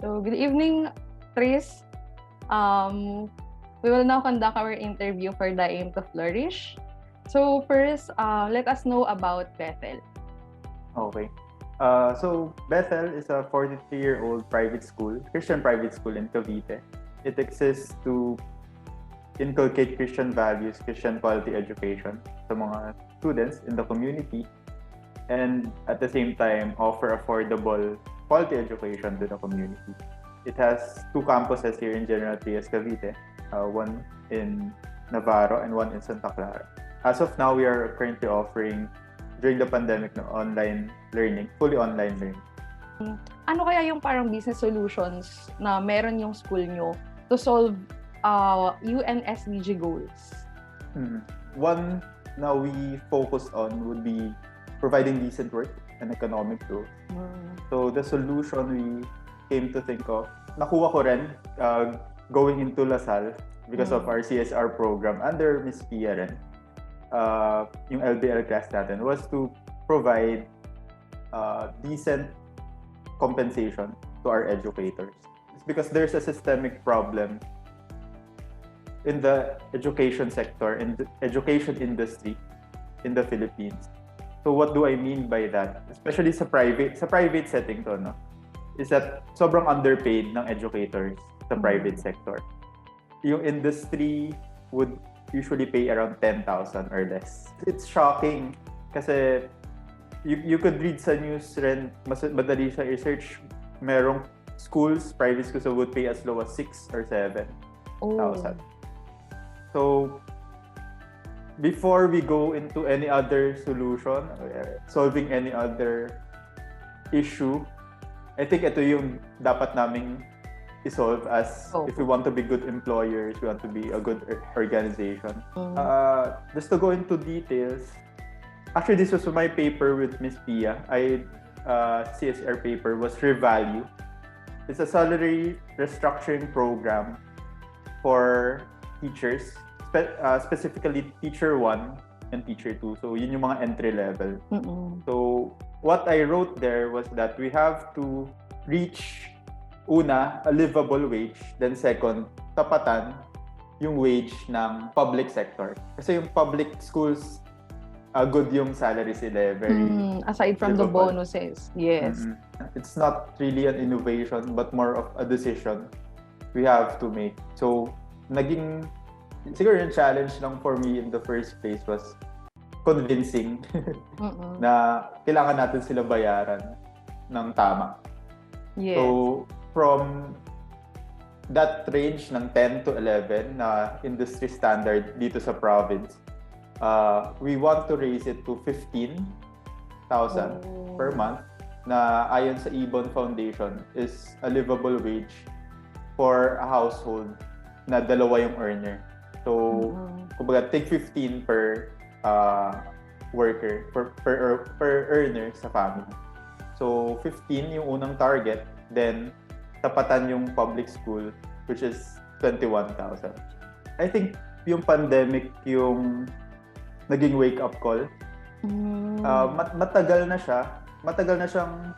So, good evening, Tris. We will now conduct our interview for the Aim2Flourish. So, first, let us know about Bethel. Okay. So Bethel is a 43-year-old private school, Christian private school in Cavite. It exists to inculcate Christian values, Christian quality education sa mga students in the community, and at the same time offer affordable quality education to the community. It has two campuses here in General Trias, Cavite, one in Navarro and one in Santa Clara. As of now, we are currently offering, during the pandemic, online learning, fully online learning. Ano kaya yung parang business solutions na meron yung school nyo to solve UNSDG goals? One na we focus on would be providing decent work and economic growth. So the solution we came to think of, nakuha ko rin going into LaSalle because of our CSR program under Miss Pia rin. Yung LBL class natin was to provide decent compensation to our educators. It's because there's a systemic problem in the education sector, in the education industry in the Philippines. So what do I mean by that? Especially sa private setting to, no? Is that sobrang underpaid ng educators sa private sector. Yung industry would usually pay around 10,000 or less. It's shocking kasi you could read sa news rin, mas madali sa research, merong schools, private schools that would pay as low as 6 or 7,000. So before we go into any other solution, solving any other issue, I think ito yung dapat naming isolve as if we want to be good employers, we want to be a good organization. Just to go into details, actually this was my paper with Miss Pia. CSR paper was Revalue. It's a salary restructuring program for teachers, specifically Teacher 1 and Teacher 2. So yun yung mga entry level. So what I wrote there was that we have to reach una, a livable wage. Then second, tapatan yung wage ng public sector. Kasi yung public schools, good yung salary sila. Very aside from livable. The bonuses. Yes. It's not really an innovation, but more of a decision we have to make. So, siguro yung challenge lang for me in the first place was convincing na kailangan natin sila bayaran ng tama. Yes. So, from that range ng 10 to 11 na industry standard dito sa province, we want to raise it to 15,000 per month na ayon sa Ibon Foundation is a livable wage for a household na dalawa yung earner. So, kumbaga, take 15 per worker, per earner sa family. So, 15 yung unang target, then tapatan yung public school, which is 21,000. I think yung pandemic yung naging wake-up call. Matagal na siyang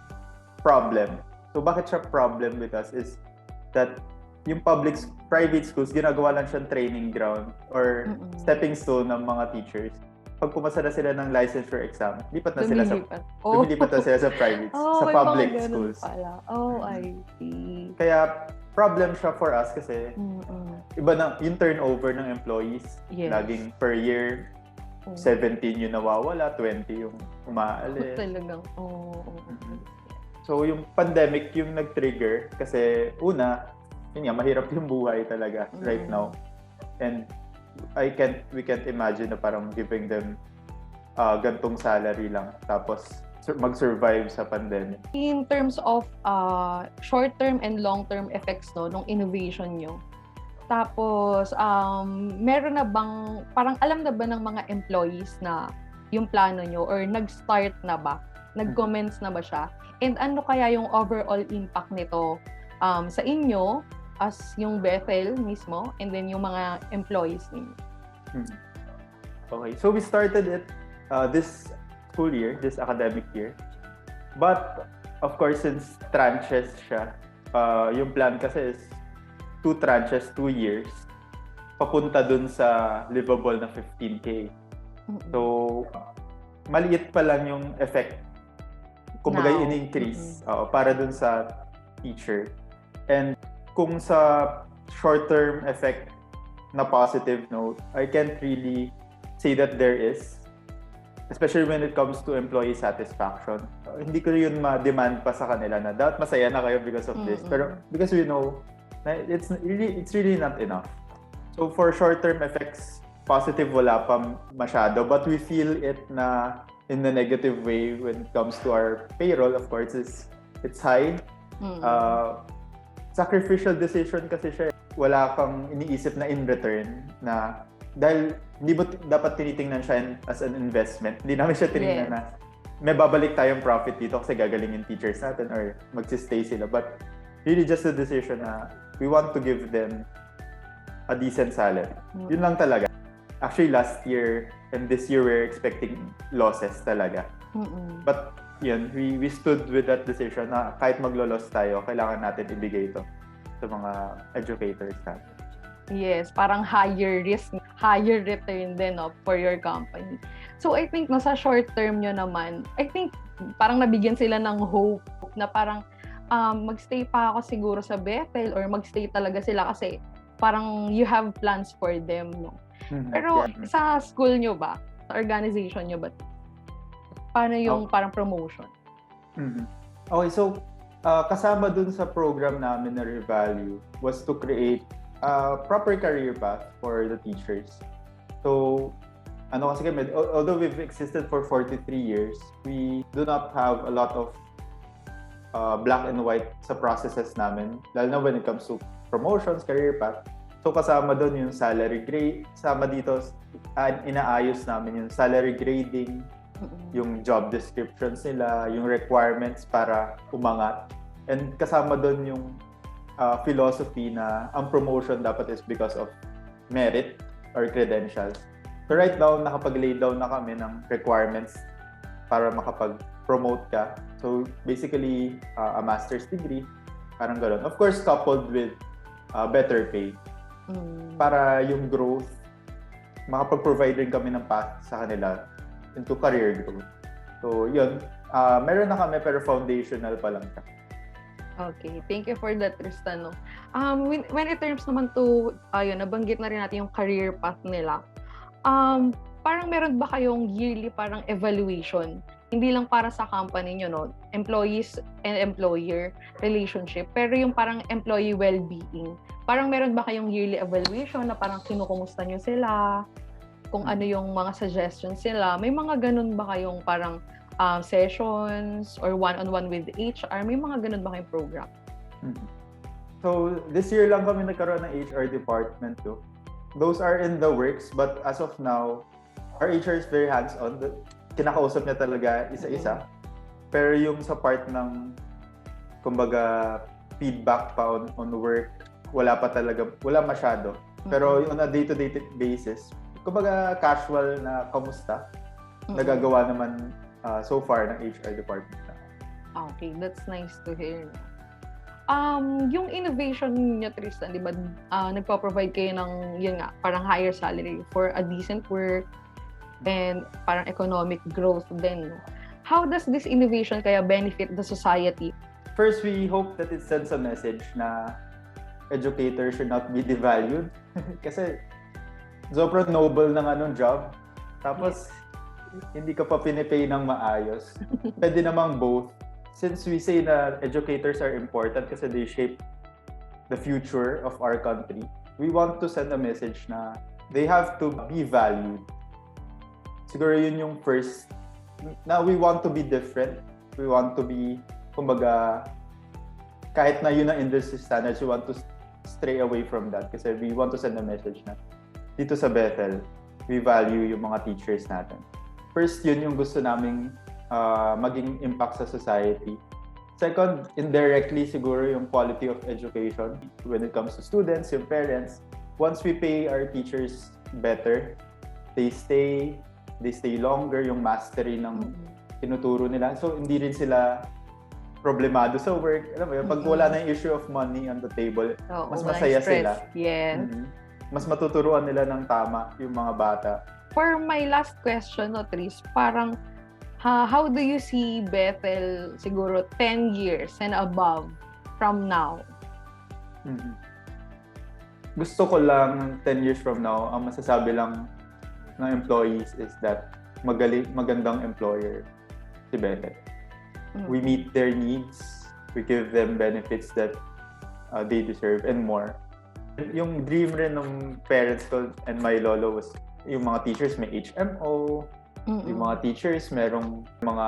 problem. So bakit siya problem with us is that yung private schools, ginagawa lang siyang training ground or stepping stone ng mga teachers. Pag pumasa na sila ng licensure exam, lumilipat na sila sa private, sa public schools. I see. Kaya problem siya for us kasi iba na yung turnover ng employees. Yes. Laging per year, 17 yung nawawala, 20 yung umaalis. Talagang, So yung pandemic yung nag-trigger kasi una, yun nga, mahirap yung buhay talaga right now. And we can't imagine na parang giving them gantong salary lang tapos mag-survive sa pandemic. In terms of short-term and long-term effects nung innovation nyo, tapos meron na bang, parang alam na ba ng mga employees na yung plano nyo or nag-start na ba? Nag-comments na ba siya? And ano kaya yung overall impact nito sa inyo as yung Bethel mismo and then yung mga employees ninyo? Okay, so we started it this school year, this academic year. But of course, since tranches siya, Yung plan kasi is 2 tranches, 2 years, papunta dun sa livable na 15K. So, maliit pa lang yung effect. Kumbaga in-increase para dun sa teacher. And kung sa short-term effect na positive note, I can't really say that there is. Especially when it comes to employee satisfaction. Hindi ko yun ma-demand pa sa kanila na dapat masaya na kayo because of this. Pero because we know na it's really not enough. So for short-term effects, positive wala pa masyado. But we feel it na in the negative way when it comes to our payroll. Of course, it's high. Sacrificial decision kasi siya. Wala kang iniisip na in return na dahil hindi mo dapat tinitingnan siya as an investment. Hindi namin siya tinignan na may babalik tayong profit dito kasi gagalingin teachers natin or magsistay sila. But really just a decision na we want to give them a decent salary. Yun lang talaga. Actually, last year and this year we're expecting losses talaga. But yun, we stood with that decision na kahit maglo-loss tayo, kailangan natin ibigay ito sa mga educators natin. Yes, parang higher risk, higher return din for your company. So I think sa short term nyo naman, I think parang nabigyan sila ng hope na parang magstay pa ako siguro sa Bethel or magstay talaga sila kasi parang you have plans for them, no? Pero sa school nyo ba, sa organization nyo ba, paano yung parang promotion? Okay, so kasama dun sa program namin na Revalue was to create proper career path for the teachers. So, kasi kami, although we've existed for 43 years, we do not have a lot of black and white sa processes namin, lalo na when it comes to promotions, career path. So, kasama doon yung salary grade, kasama dito, inaayos namin yung salary grading, yung job descriptions nila, yung requirements para umangat. And kasama doon yung philosophy na ang promotion dapat is because of merit or credentials. So right now, nakapag-lay down na kami ng requirements para makapag-promote ka. So basically, a master's degree, parang gano'n. Of course, coupled with better pay. Para yung growth, makapag-provide rin kami ng path sa kanila into career growth. So yun, meron na kami pero foundational pa lang siya. Okay, thank you for that, Tristan. When it terms naman to, nabanggit na rin natin yung career path nila. Parang meron ba kayong yearly parang evaluation? Hindi lang para sa company nyo, no? Employees and employer relationship, pero yung parang employee well-being. Parang meron ba kayong yearly evaluation na parang kinukumusta nyo sila? Kung ano yung mga suggestions nila? May mga ganun ba kayong parang sessions or one-on-one with HR? May mga ganun ba kayong program? So, this year lang kami nagkaroon ng HR department too. Those are in the works, but as of now, our HR is very hands-on. Kinakausap niya talaga isa-isa. Pero yung sa part ng, kumbaga, feedback pa on work, wala masyado. Pero on a day-to-day basis, kumbaga casual na kamusta, nagagawa naman so far ng HR department na. Okay, that's nice to hear. Yung innovation niyo, Tristan, di ba, nagpo-provide kayo ng, yun nga, parang higher salary for a decent work and parang economic growth din. How does this innovation kaya benefit the society? First, we hope that it sends a message na educators should not be devalued. Kasi sobrang noble ng anong job. Tapos, hindi ka pa pinipay ng maayos. Pwede namang both. Since we say na educators are important kasi they shape the future of our country, we want to send a message na they have to be valued. Siguro yun yung first. Now, we want to be different. We want to be, kumbaga, kahit na yun ang industry standards, we want to stray away from that kasi we want to send a message na dito sa Bethel, we value yung mga teachers natin. First, yun yung gusto naming maging impact sa society. Second, indirectly siguro yung quality of education when it comes to students, yung parents. Once we pay our teachers better, they stay longer, yung mastery ng tinuturo nila. So, hindi rin sila problemado sa work. Alam mo yun, pag wala na yung issue of money on the table, mas masaya sila. Yes. Mas matuturuan nila ng tama yung mga bata. For my last question, Tris, parang how do you see Bethel siguro 10 years and above from now? Gusto ko lang 10 years from now, ang masasabi lang ng employees is that magandang employer si Bethel. We meet their needs, we give them benefits that they deserve and more. Yung dream rin ng parents ko and my lolo was yung mga teachers may HMO, yung mga teachers merong mga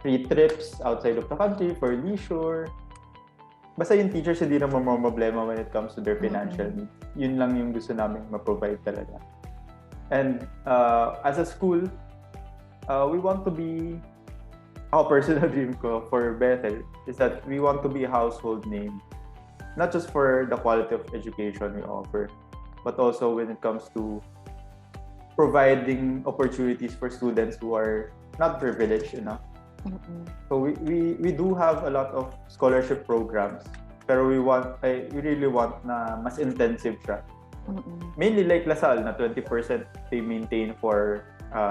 free trips outside of the country for leisure. Basta yung teachers hindi na problema when it comes to their financial needs. Yun lang yung gusto namin ma-provide talaga. And as a school, we want to be, our personal dream ko for Bethel is that we want to be a household name. Not just for the quality of education we offer, but also when it comes to providing opportunities for students who are not privileged enough. So we do have a lot of scholarship programs, pero we really want na mas intensive siya. Mainly like Lasal na 20% they maintain for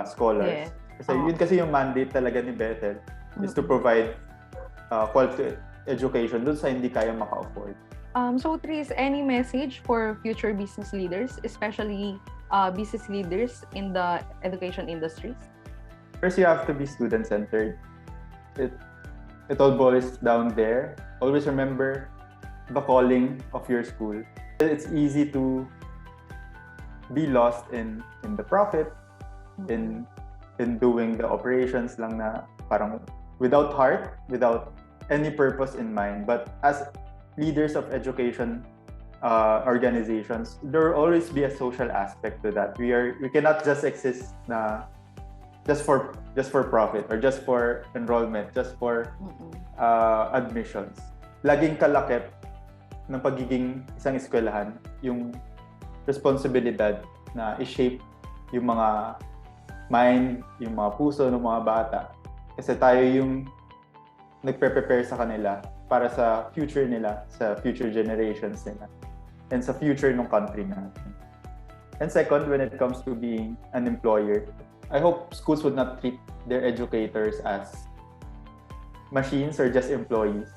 scholars. Kasi yung mandate talaga ni Bethel is to provide quality education dun sa hindi kaya maka-afford. So Tris, any message for future business leaders, especially business leaders in the education industries? First, you have to be student-centered. It all boils down there. Always remember the calling of your school. It's easy to be lost in the profit, in doing the operations lang na parang without heart, without any purpose in mind. But as leaders of education organizations, there will always be a social aspect to that. We cannot just exist na just for profit or just for enrollment, just for admissions. Laging kalakip ng pagiging isang eskwelahan yung responsibilidad na i-shape yung mga mind, yung mga puso ng mga bata. Kasi tayo yung nagpe-prepare sa kanila para sa future nila, sa future generations nila, and sa future ng country natin. And second, when it comes to being an employer, I hope schools would not treat their educators as machines or just employees.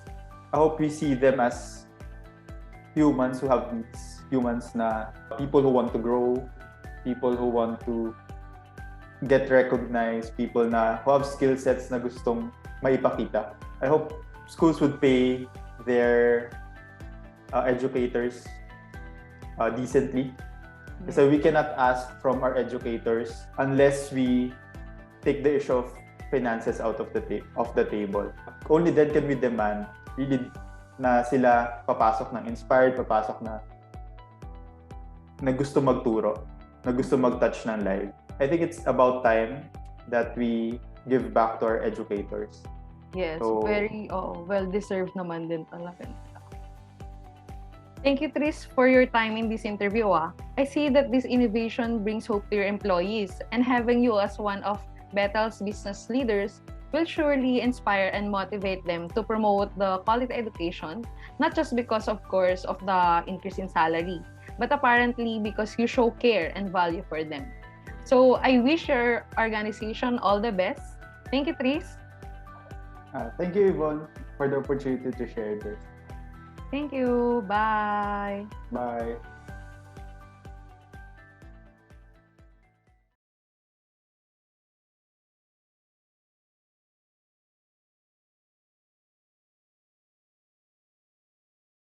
I hope we see them as humans who have needs, humans na people who want to grow, people who want to get recognized, people na who have skill sets na gustong maipakita. I hope schools would pay their educators decently. Kasi we cannot ask from our educators unless we take the issue of finances out of the table. Only then can we demand really na sila papasok ng inspired, papasok na gusto magturo, na gusto mag-touch ng life. I think it's about time that we give back to our educators. Yes, so, very well-deserved naman din talaga. Thank you, Tris, for your time in this interview. I see that this innovation brings hope to your employees, and having you as one of Bethel's business leaders will surely inspire and motivate them to promote the quality education, not just because, of course, of the increase in salary, but apparently because you show care and value for them. So I wish your organization all the best. Thank you, Tris. Thank you, Yvonne, for the opportunity to share this. Thank you. Bye. Bye.